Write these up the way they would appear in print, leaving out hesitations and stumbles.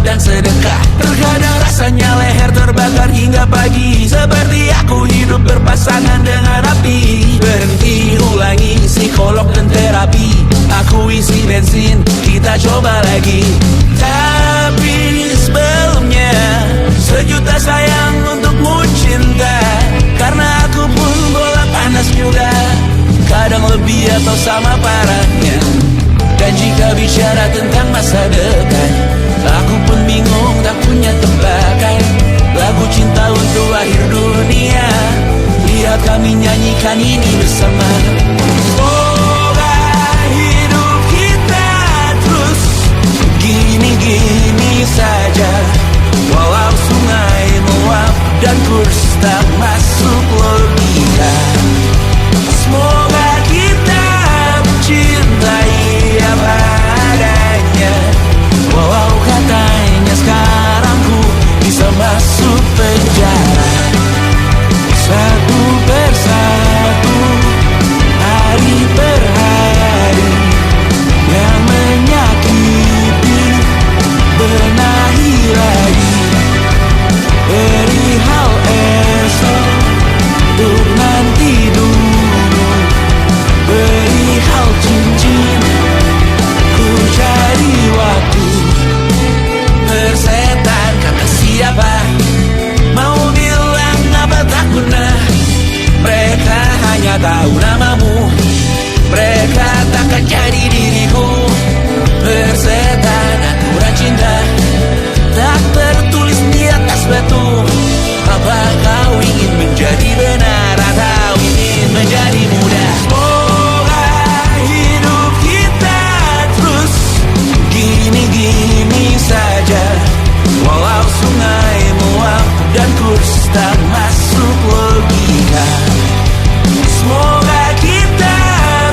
sholat dan sedekah. Terkadang rasanya leher terbakar hingga pagi, seperti aku hidup berpasangan dengan api. Berhenti, ulangi psikolog dan terapi. Aku isi bensin, kita coba lagi. Tapi sebelumnya, sejuta sayang untukmu cinta. Karena aku pun bola panas juga, kadang lebih atau sama parahnya. Dan jika bicara tentang masa depan, aku pun bingung tak punya tebakan. Lagu cinta untuk akhir dunia, lihat kami nyanyikan ini bersama. Semoga hidup kita terus gini-gini saja, walau sungai meluap dan kurs tak masuk logika. Semoga kita mencintai apa adanya, walau katanya sekarang ku bisa masuk penjara. Satu persatu, hari per hari, yang menyakiti benahi lagi. Perihal esok, untuk nanti dulu. Perihal cincin, ku cari waktu. Persetan kata siapa, mau bilang apa tak guna. Mereka hanya tahu namamu, mereka takkan jadi diriku. Persetan aturan cinta, tak tertulis di atas batu. Apa kau ingin menjadi benar atau ingin menjadi muda? Semoga hidup kita terus gini-gini saja, walau sungai meluap dan kurs tak masuk logika. Semoga kita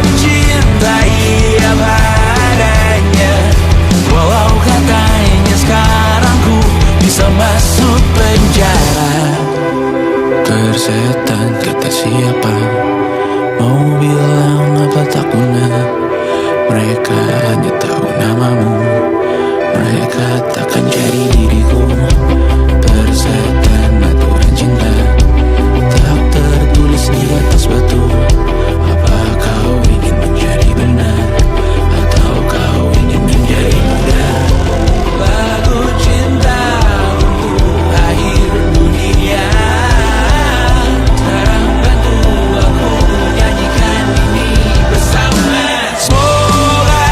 mencintai apa adanya, walau katanya sekarang ku bisa masuk penjara. Persetan kata siapa, mau bilang apa tak guna. Mereka hanya tahu namamu, mereka takkan jadi diriku. Persetan aturan cinta, tak tertulis di atas batu. Apa kau ingin menjadi benar atau kau ingin menjadi muda? Lagu cinta untuk akhir dunia, sekarang bantu aku nyanyikan ini bersama. Semoga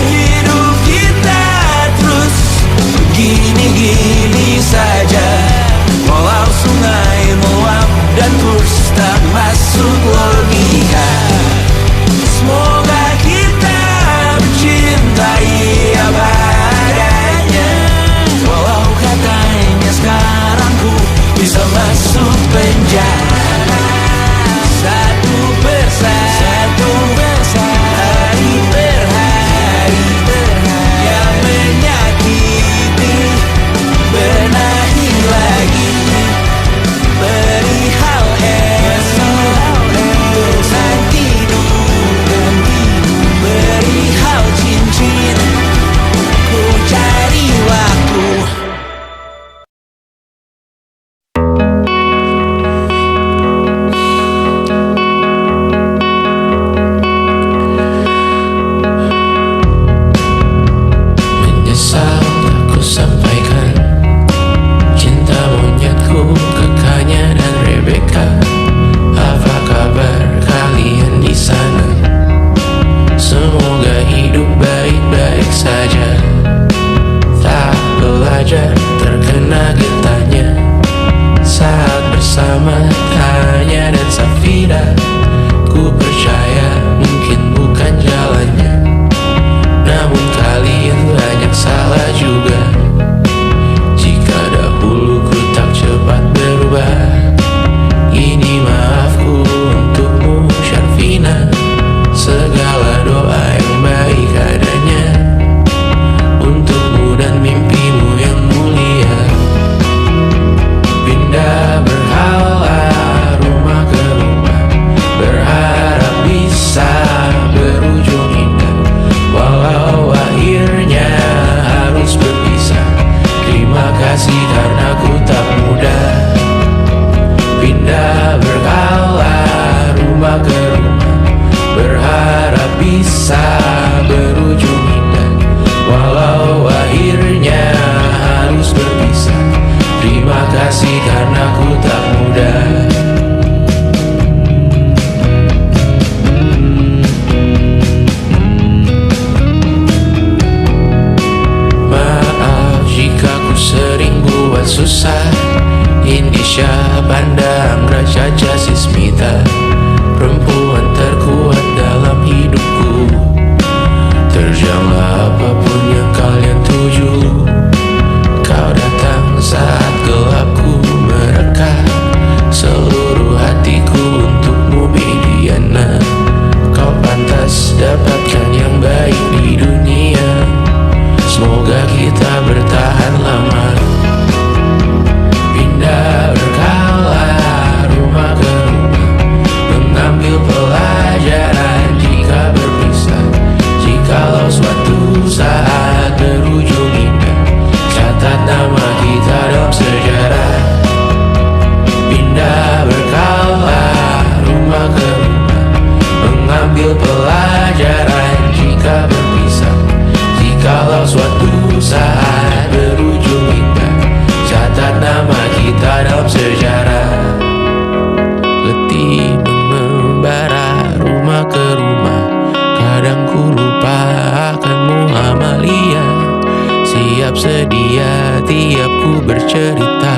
hidup kita terus gini-gini saja, walau sungai meluap dan kurs tak masuk logika. Semoga kita mencintai apa adanya, walau katanya sekarang ku bisa masuk penjara. Satu persatu, hari per hari, yang menyakiti benahi lagi. Perihal esok, untuk nanti dulu. Perihal cincin, ku cari waktu. Menyesal aku sampaikan cinta monyetku ke Kanya dan Rebecca. Apa kabar kalian di sana? Semoga hidup baik-baik saja. Tak belajar terkena getahnya saat bersama Kanya dan Safira. Ku percaya mungkin bukan jalannya, namun kalian banyak salah juga. Jika dahulu ku tak cepat berubah, ini maafku untukmu Syarfina. Segala doa yang baik adanya untukmu dan mimpimu yang mulia. Pindah berhala rumah ke rumah, berharap bisa berujung indah, walau akhirnya harus berpisah. bisa berujung indah, walau akhirnya harus berpisah. Terima kasih karena ku tak mudah. Maaf jika ku sering buat susah. Indonesia pandang Raja Jasismita, perempuan terkuat dalam hidupku. Terjanglah apapun yang kalian tuju. Kau datang saat gelapku mereka, seluruh hatiku untukmu Mediana. Kau pantas dapatkan yang baik di dunia. Semoga kita bertahan lama. Pindah berkala rumah ke rumah, mengambil pelajaran jika berpisah. Jikalau suatu saat berujung indah, catat nama kita dalam sejarah. Pindah berkala rumah ke rumah, mengambil pelajaran jika berpisah. Jikalau suatu saat berujung indah, catat nama kita dalam sejarah. Letih mengembara rumah ke rumah, kadang ku lupa akanmu Amalia. Siap sedia tiap ku bercerita,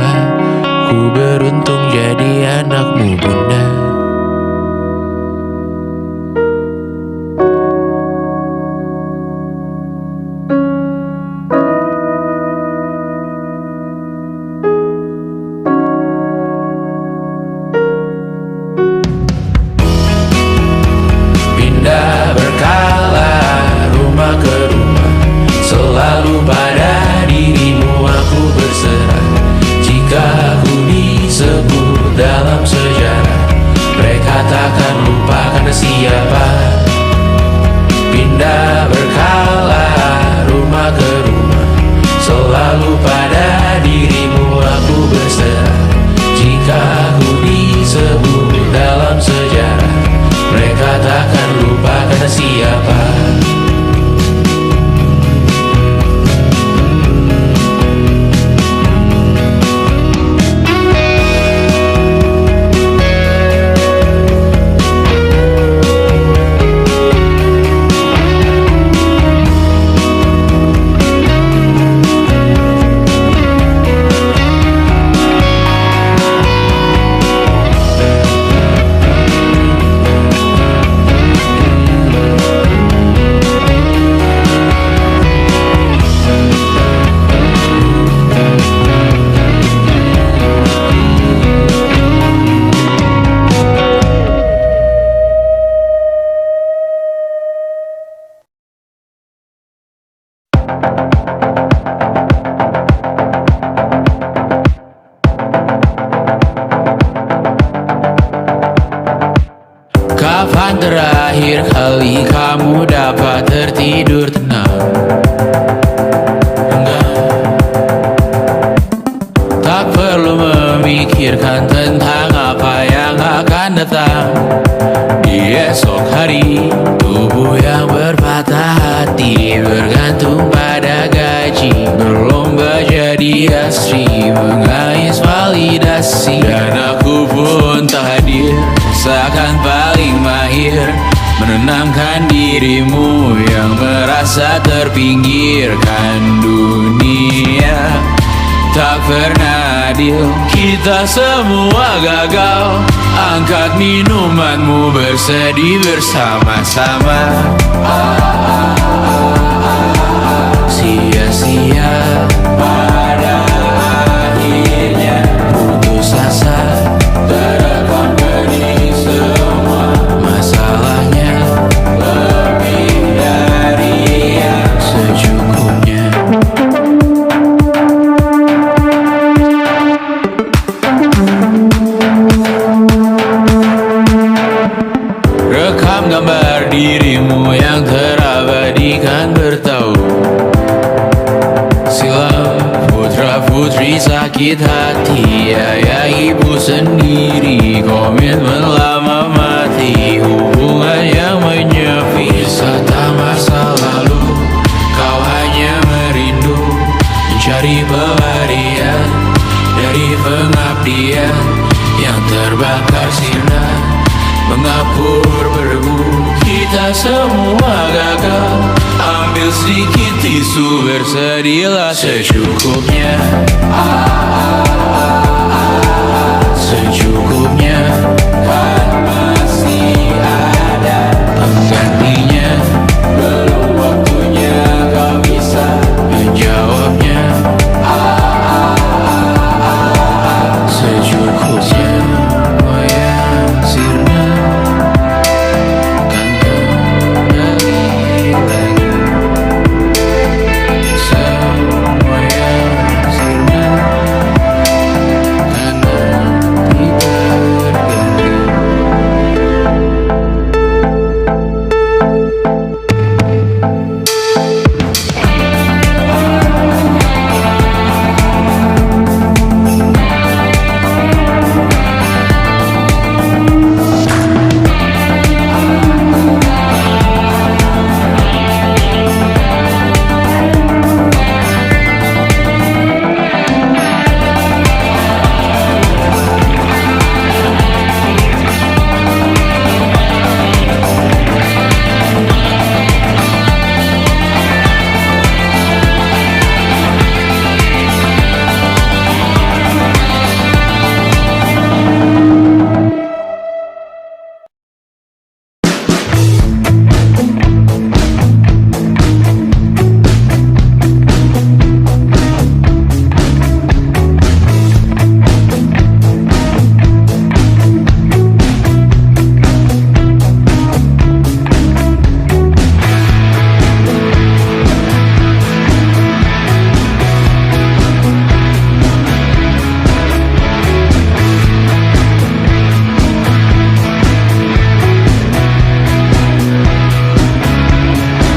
ku beruntung jadi anakmu bunda. Pindah berkala rumah ke rumah, selalu pada dirimu aku berserah. Jika aku disebut dalam sejarah, mereka takkan lupa karena siapa. Pindah berkala rumah ke rumah, selalu pada dirimu aku berserah. Jika aku disebut dalam sejarah, mereka takkan lupa karena siapa. Kapan terakhir kali kamu dapat tertidur tenang? Enggak. Tak perlu memikirkan tentang apa yang akan datang di esok hari. Tubuh yang berpatah hati bergantung pada gaji, berlomba jadi asri, mengais validasi. Dan aku pun tak hadir, seakan paling mahir menenangkan dirimu yang merasa terpinggirkan dunia. Tak pernah adil, kita semua gagal. Angkat minumanmu, bersedih bersama-sama. Sia-sia pada akhirnya putus asa, terekam benih semua. Masalahnya lebih dari yang secukupnya. Rekam gambar dirimu yang terabadikan bertahun silam. Putra-putri sakit hati, ayah ibu sendiri, komitmen lama mati, hubungan yang menyepi. Dia yang terbakar sinar, mengapur berdebu. Kita semua gagal. Ambil sedikit tisu, bersedialah secukupnya. Secukupnya, kan masih ada penggantinya. Belum waktunya kau bisa menjawabnya. Secukupnya, wayang sirna kan kembali lagi. Semua yang sirna kan nanti terganti.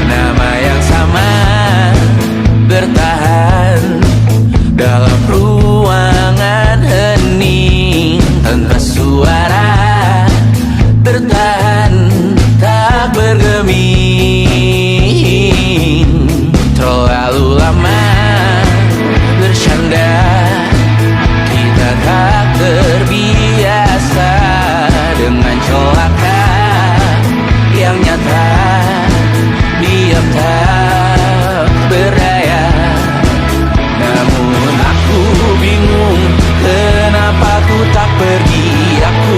Nama yang sama bertahan dalam ruangan hening tanpa suara, bertahan tak bergeming. Terlalu lama bercanda, kita tak terbiasa dengan celaka yang nyata. Diam tak berdaya, namun aku bingung kenapa ku tak pergi. Aku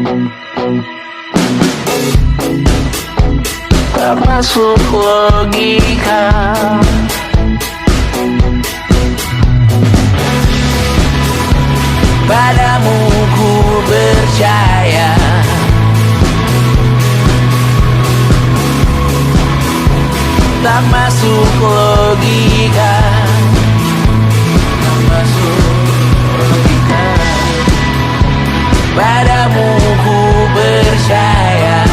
tak masuk logika. Padamu ku percaya, tak masuk logika, tak masuk logika. Padamu ku percaya,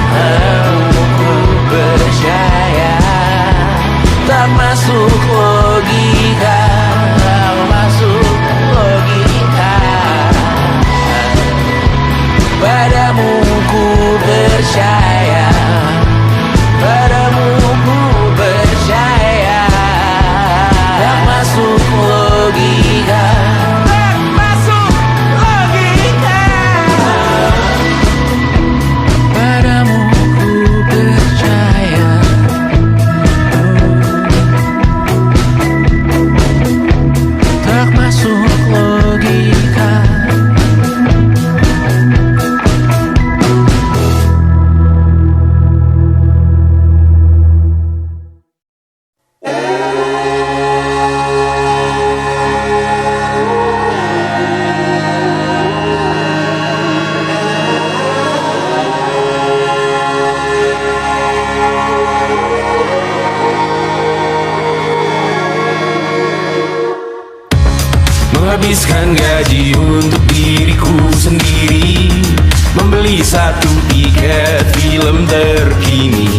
padamu ku percaya, tak masuk logika, tak masuk logika. Padamu ku percaya, padamu ku percaya, tak masuk logika, tak masuk logika. Padamu ku percaya, tak masuk logika. Menghabiskan gaji untuk diriku sendiri, membeli satu tiket film terkini,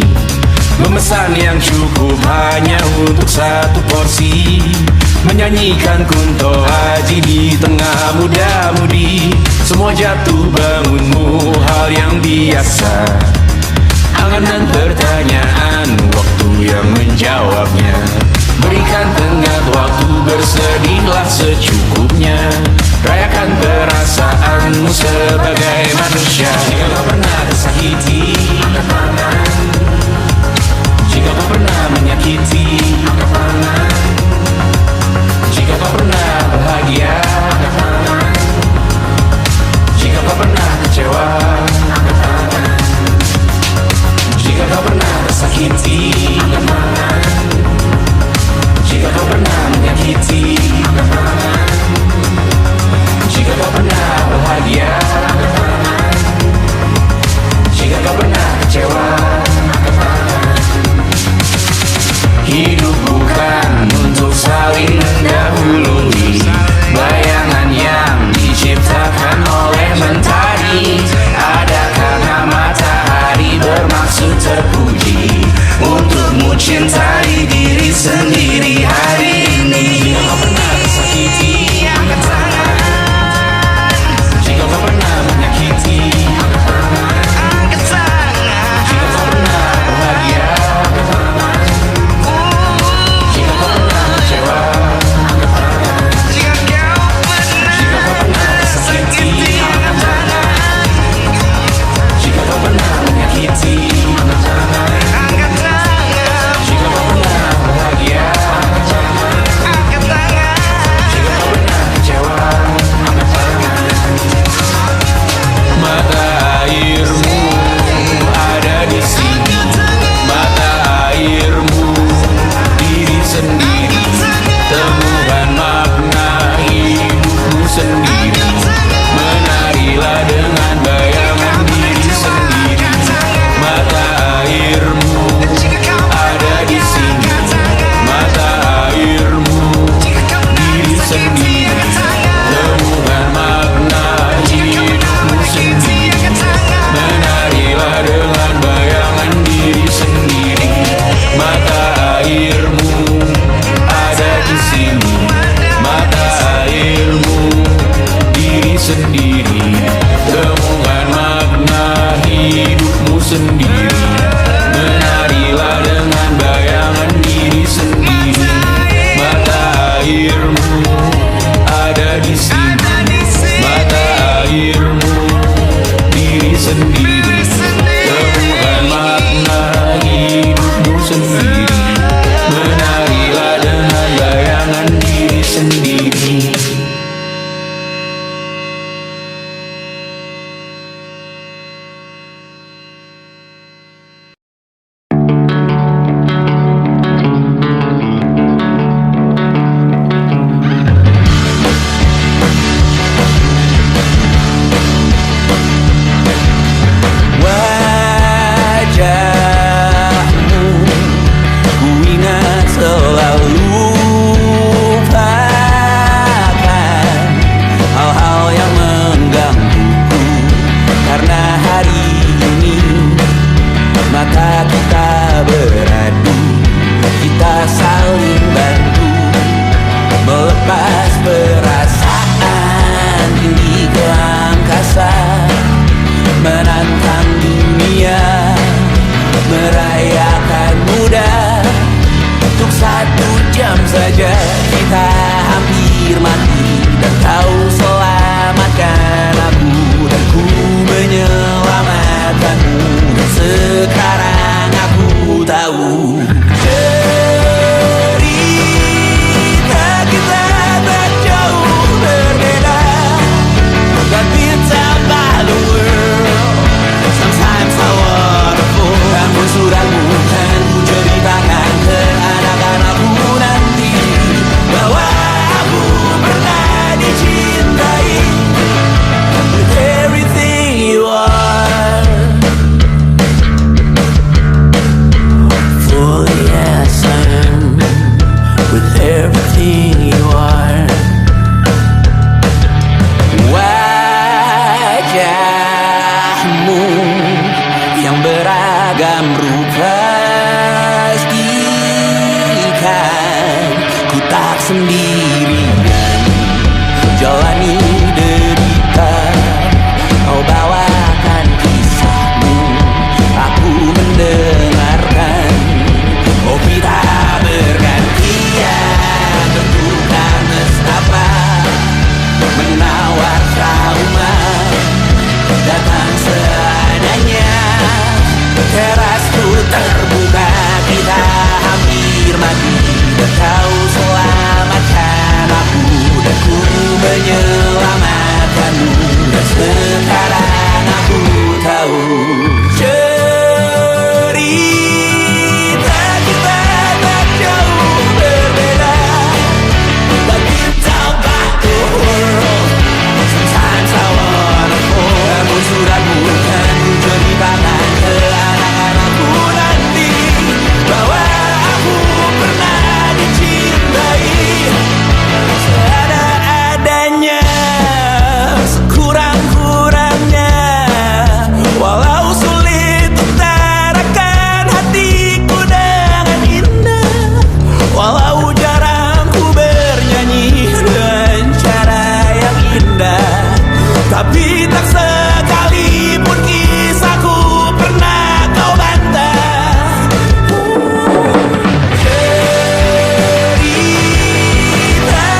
memesan yang cukup hanya untuk satu porsi, menyanyikan Kunto Aji di tengah muda-mudi. Semua jatuh bangunmu hal yang biasa, angan dan pertanyaan, waktu yang menjawabnya. Berikan tenggat waktu, bersedihlah secukupnya. Rayakan perasaanmu sebagai manusia. Jika kau pernah tersakiti, angkat tangan. Jika kau pernah menyakiti, angkat tangan. Jika kau pernah bahagia, angkat tangan. Jika kau pernah kecewa, angkat tangan. Jika kau pernah tersakiti, angkat tangan. Jika kau pernah menyakiti, angkat tangan. Jika kau pernah bahagia, angkat tangan. Jika kau pernah kecewa, angkat tangan. Hidup bukan untuk saling mendahului, bayangan yang diciptakan oleh mentari. Ada karena matahari bermaksud terpuji, untukmu cintai diri sendiri hari ini. Jika kau pernah tersakiti, angkat tangan. Jika kau pernah menyakiti, angkat tangan. Jika kau pernah bahagia, angkat tangan. Jika kau pernah kecewa, angkat tangan. Jika kau pernah tersakiti, angkat tangan. Jika kau pernah menyakiti, angkat tangan. Jika kau pernah bahagia, angkat tangan. Jika kau pernah kecewa, angkat tangan. Mata airmu ada di sini, mata airmu diri sendiri, temukan makna hidupmu sendiri. Menarilah dengan bayangan diri sendiri. Mata airmu ada di sini, mata airmu diri sendiri, temukan makna hidupmu sendiri. Menarilah dengan bayangan diri sendiri. Mata airmu ada di sini, mata airmu diri sendiri, temukan makna hidupmu sendiri. Menarilah dengan bayangan diri sendiri. Mata airmu ada di sini, mata airmu diri sendiri, temukan makna hidupmu sendiri. Menarilah dengan bayangan diri sendiri. kamu yang beragam rupa. Pastikan ku tak sendirian jalani derita. Kau bawakan kisahmu, aku mendengarkan. Oh kita bergantian bentukan nestapa, menawar trauma datang seadanya. Terasku terbuka, kita hampir mati, dan kau selamatkan aku, dan ku menyelamatkanmu. Dan sekarang aku tahu cerita kita tak jauh berbeda. But you talk about the world, sometimes I wanna fall. Namun sudah bukan ku ceritakan ke anak-anakku nanti bahwa aku pernah dicintai seada-adanya, sekurang-kurangnya. Walau sulit utarakan hatiku dengan indah, walau jarang ku bernyanyi dengan cara yang indah, tapi tak sekalipun kisahku pernah kau bantah. Cerita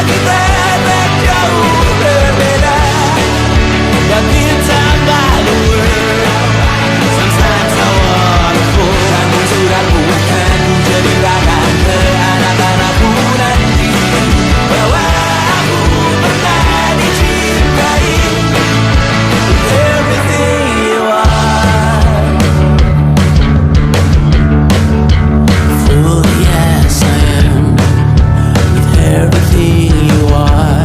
kita tak jauh berbeda, but it's about the world. Sometimes I wanna fall. Namun sudah bukan ku ceritakan ke anak-anakku nanti bahwa aku pernah dicintai. Everything you are, fully yes I am, with everything you are.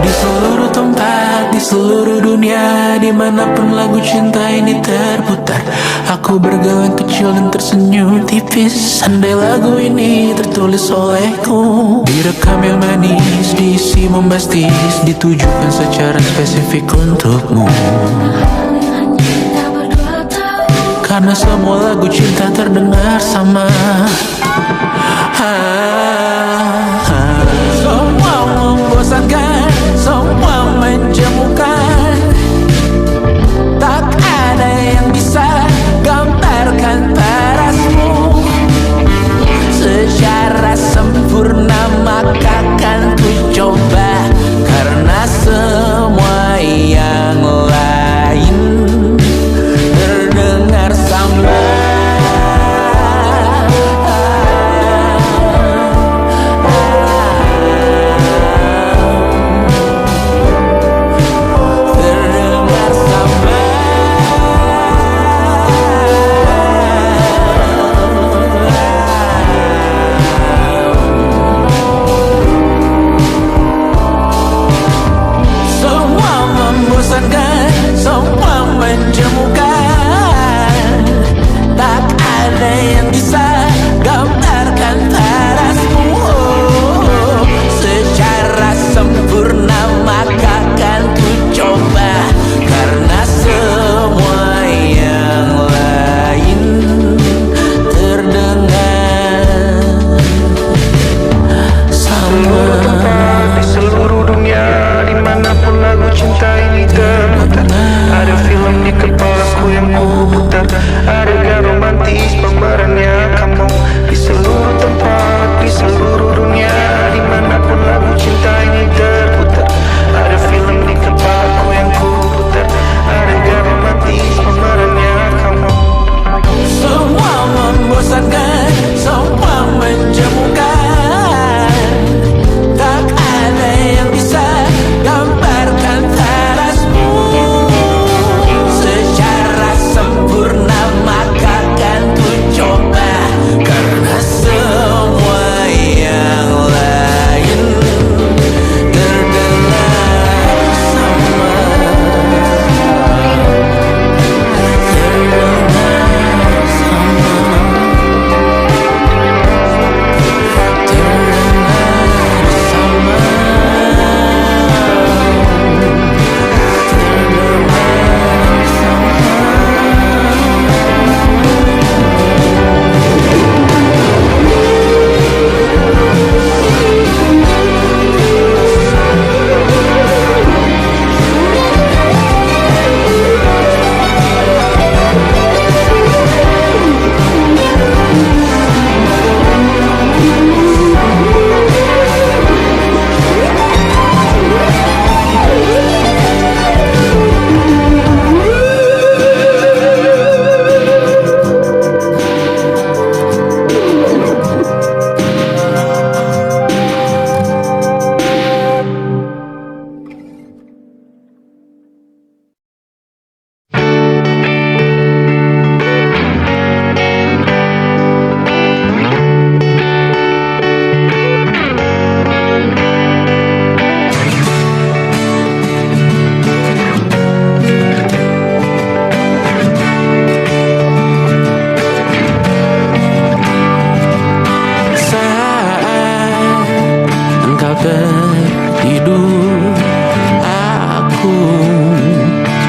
Di seluruh tempat, di seluruh dunia, dimanapun lagu cinta ini terputar, aku bergawan kecil dan tersenyum tipis. Andai lagu ini tertulis olehku, direkam yang manis, diisi bombastis, ditujukan secara spesifik untukmu. Karena semua lagu cinta terdengar sama. Semua membosankan, semua menjemukan, tak ada yang bisa gambarkan parasmu secara sempurna. Maka kan ku coba, karena semua yang lain terdengar sama.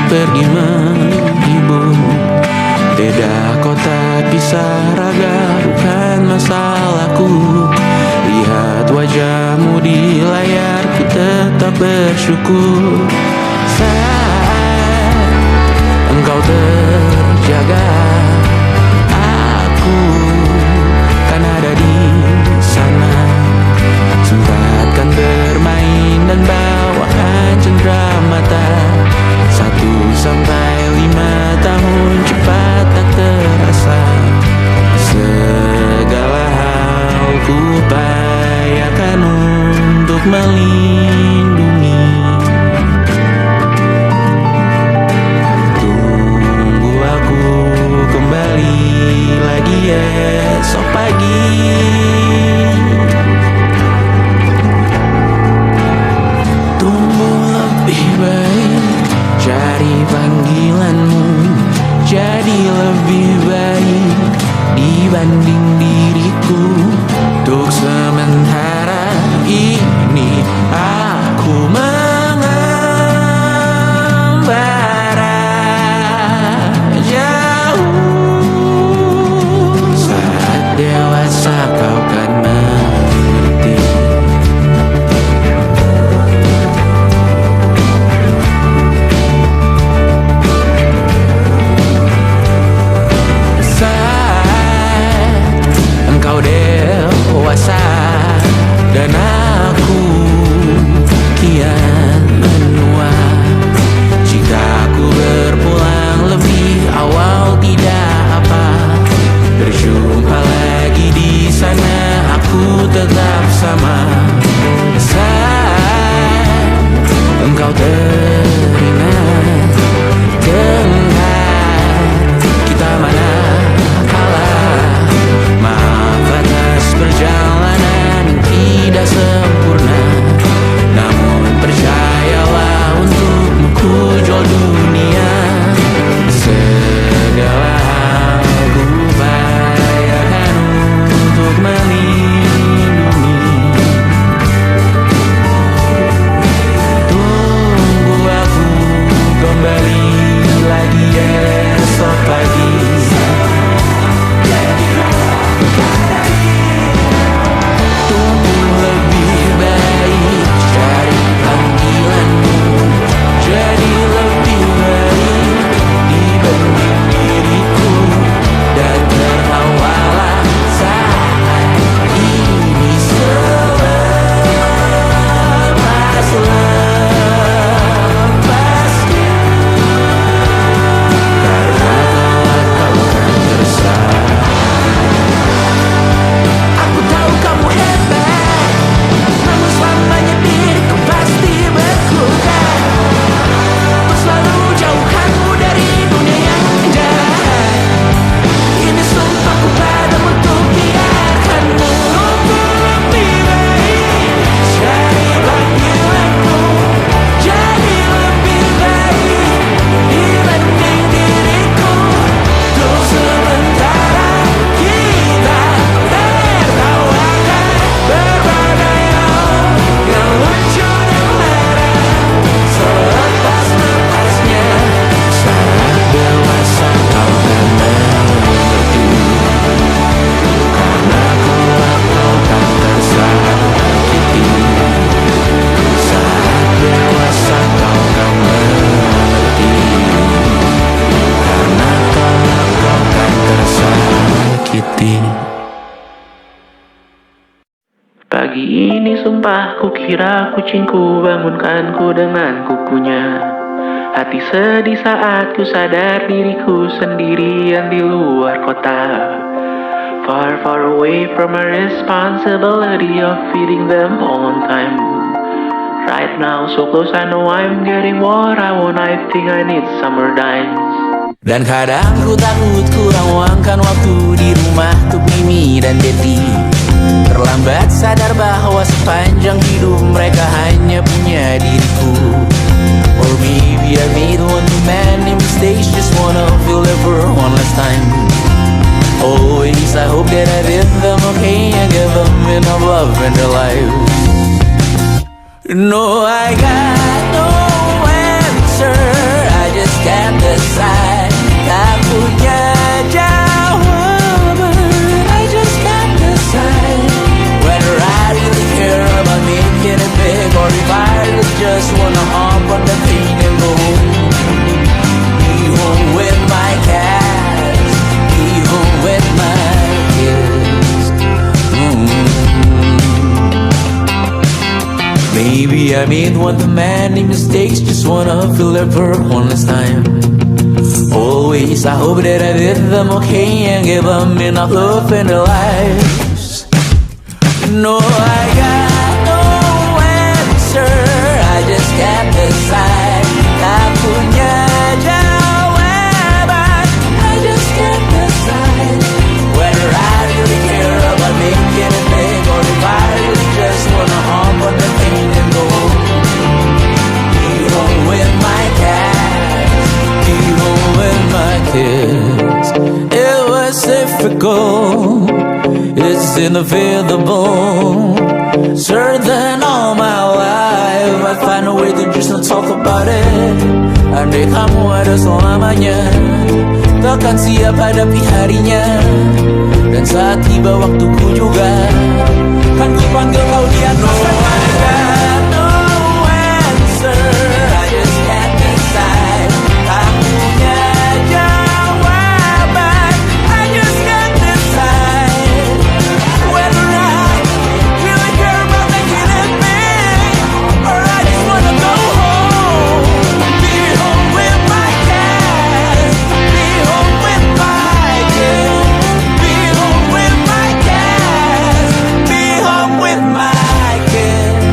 pergi menghibur. Beda kota pisah raga bukan masalahku. Lihat wajahmu di layar, ku tetap bersyukur. Saat engkau terjaga, aku kan ada di sana. Sempatkan bermain dan bawakan cenderamata. 1-5 tahun cepat tak terasa. Segala hal ku upayakan untuk melindungi. Tunggu aku kembali lagi esok pagi. Tumbuh lebih baik, cari panggilanmu, jadi lebih baik dibanding diriku. Untuk sementara ini aku mengembara jauh. Saat dewasa kau kan mengerti. Engkau dewasa dan aku kian menua. Jika aku berpulang lebih awal tidak apa. Berjumpa lagi di sana, aku tetap sama. Saat engkau teringat dengan kita mana kalah. Maaf atas perjalanan yang tidak sempurna, namun percayalah untukmu ku jual dunia. Segala hal ku upayakan untuk melindungi. Tunggu aku kembali lagi esok pagi. Pagi ini sumpah kukira kucingku bangunkanku dengan kukunya. Hati sedih saat ku sadar diriku sendirian di luar kota. Far, far away from a responsibility of feeding them on time. Right now so close, I know I'm getting what I want. I think I need summer dimes. Dan kadang ku takut kurang luangkan waktu di rumah untuk Mimi dan Dedi. Terlambat sadar bahwa sepanjang hidup mereka hanya punya diriku. Or maybe I made one too many mistakes, just wanna feel ever one last time. Always I hope that I did them okay and give them enough love in their lives. No, I got no answer, I just can't decide. Tak punya jawaban, I just can't decide whether I really care about making it big, or if I really just wanna hop on the plane and go be home with my cats, be home with my kids. Maybe I made one too many mistakes, just wanna feel their perk one last time. Always I hope that I did them okay and give them enough love in their lives. No, I got no answer, I just can't decide. Tak punya jawaban, I just can't decide whether I really care about making it big, or if I really just wanna hop on the plane and go be home with my cats, be home with my kids. It was difficult, it's inevitable. Certain all my life I find a way to just not talk about it. Andai kamu ada selamanya, takkan siap hadapi harinya. Dan saat tiba waktuku juga, kan ku panggil kau di atas sana. No answer, I just can't decide. Tak punya jawaban, I just can't decide whether I really care about making it big, or I just wanna go home, be home with my cats, be home with my kids, be home with my cats, be home with my kids.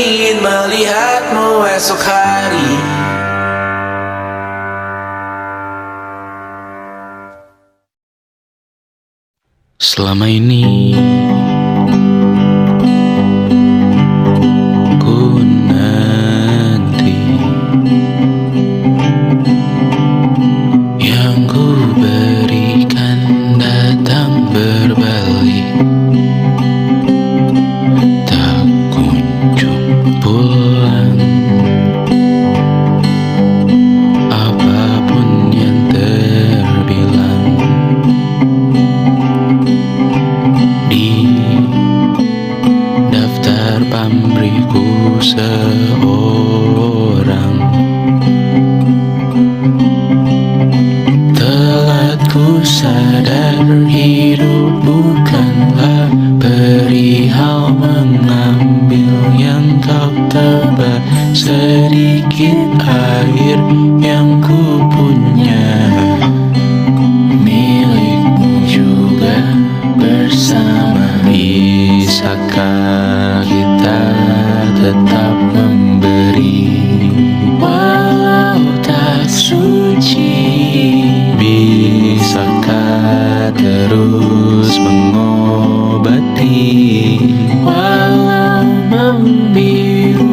ingin melihatmu esok hari. Selama ini ku nanti yang ku berikan datang berbalik, tak kunjung pulang. Apapun yang terbilang di daftar pamrihku seorang, telah ku sadar hidup bukanlah perihal mengambil yang kau tebar. Sedikit air yang ku punya milikmu juga bersama. Bisakah kita tetap memberi walau tak suci? Bisakah terus mengobati walau membiru?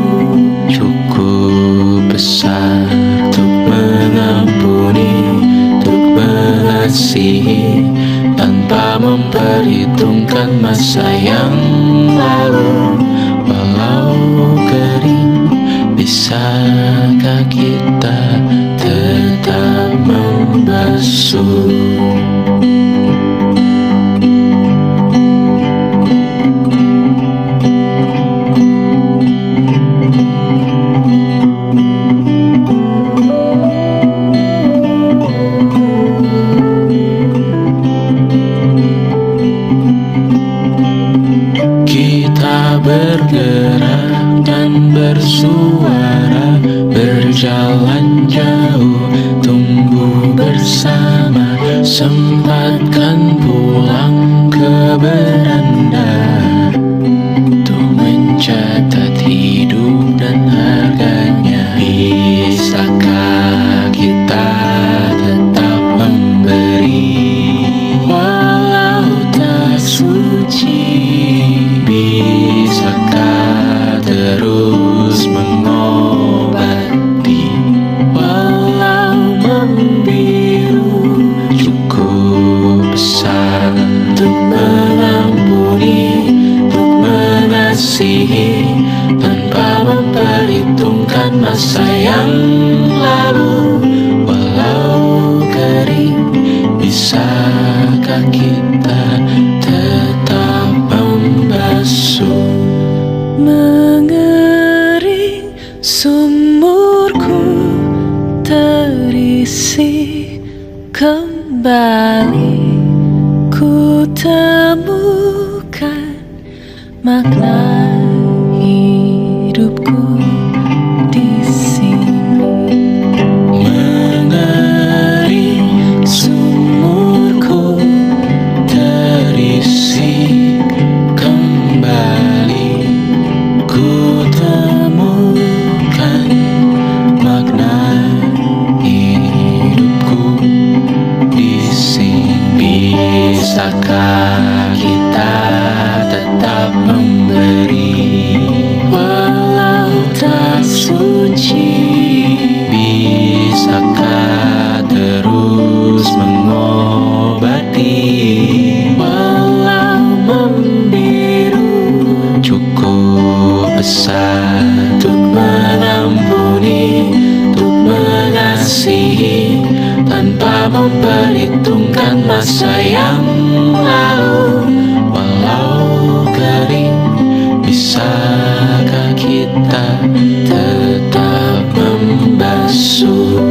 Cukup besar untuk mengampuni, untuk mengasihi, tanpa memperhitungkan masa yang lalu. Walau kering, bisakah kita tetap membasuh? Bergerak dan bersuara, berjalan jauh, tunggu bersama. Sempatkan pulang ke beranda untuk mencatat hidup dan harganya. Bisakah kita tetap memberi walau tak suci? Bisakah terus mengobati walau membiru? Cukup besar untuk mengampuni, untuk mengasihi, tanpa memperhitungkan masa yang lalu. Walau kering, bisakah kita tetap membasuh? Mengering sumurku terisi kembali, ku temukan makna hidupku di sini. Mengering sumurku terisi kembali, ku temukan makna hidupku di sini. Bisakah kita tetap memberi walau tak suci? Bisakah terus mengobati walau membiru? Cukup besar untuk mengampuni, untuk mengasihi, tanpa memperhitungkan masa yang lalu. Walau kering, bisakah kita tetap membasuh?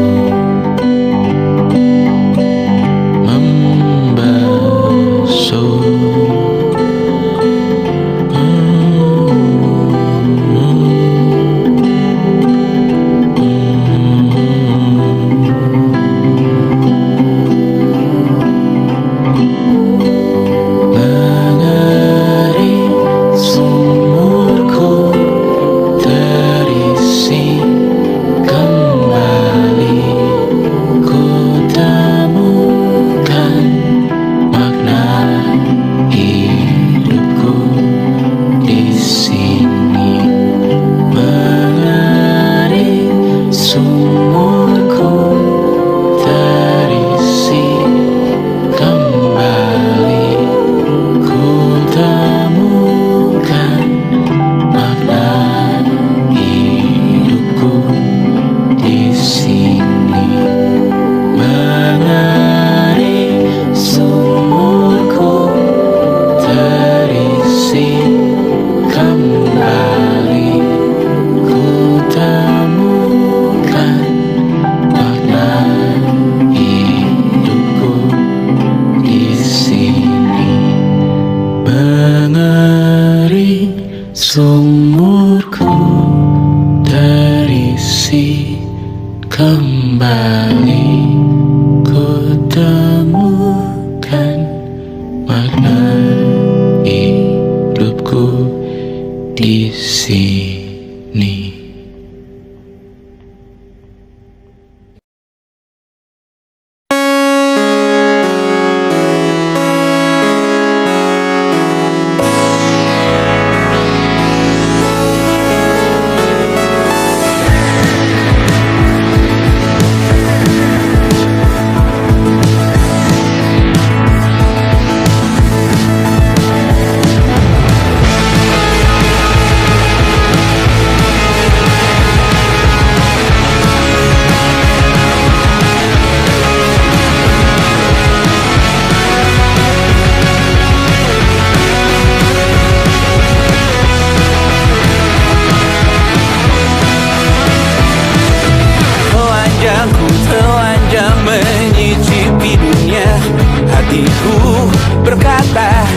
berkata,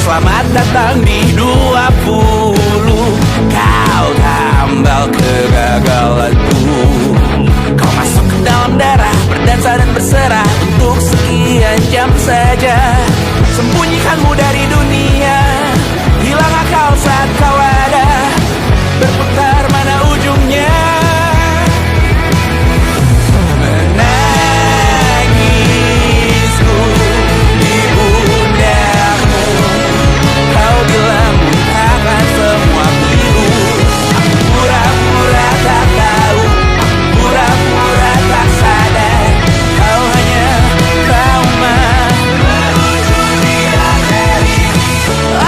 selamat datang di 20. Kau tambal kegagalanku. Kau masuk ke dalam darah, berdansa dan berserah untuk sekian jam saja. Sembunyikanmu dari dunia, hilang akal saat kau ada, berputar mana ujungnya. Menangisku di pundakmu, kau bilang bukakan semua pilu. Aku pura-pura tak tahu, pura-pura tak sadar, kau hanya trauma.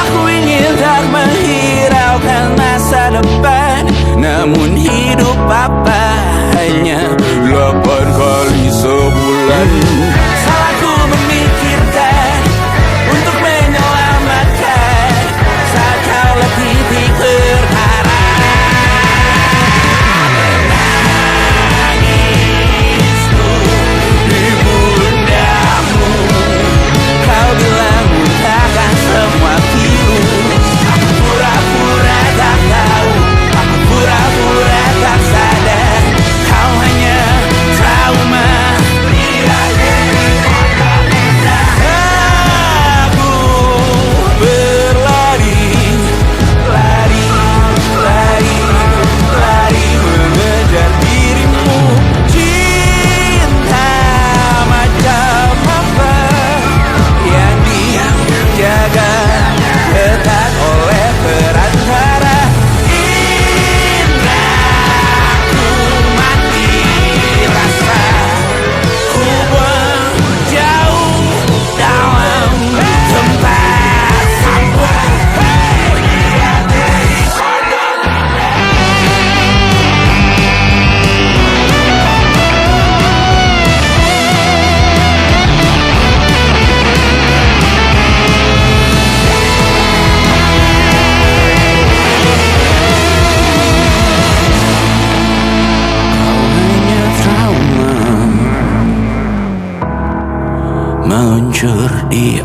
Aku ingin tak menghiraukan masa depan, namun hidup apa hanya 8 kali sebulan. Salahku memikirkan untuk menyelamatkan saat kau letih di perkara. Menangisku di pundakmu, kau bilang bukakan semua pilu. Aku pura-pura tak tahu, aku pura-pura tak sadar, kau hanya trauma. Aku berlari, lari, lari, lari mengejar dirimu. Cinta macam apa yang dijaga ketat oleh perantara inderaku, mati rasa ku buang jauh dalam tempat sampah. Kau hanya trauma, meluncur di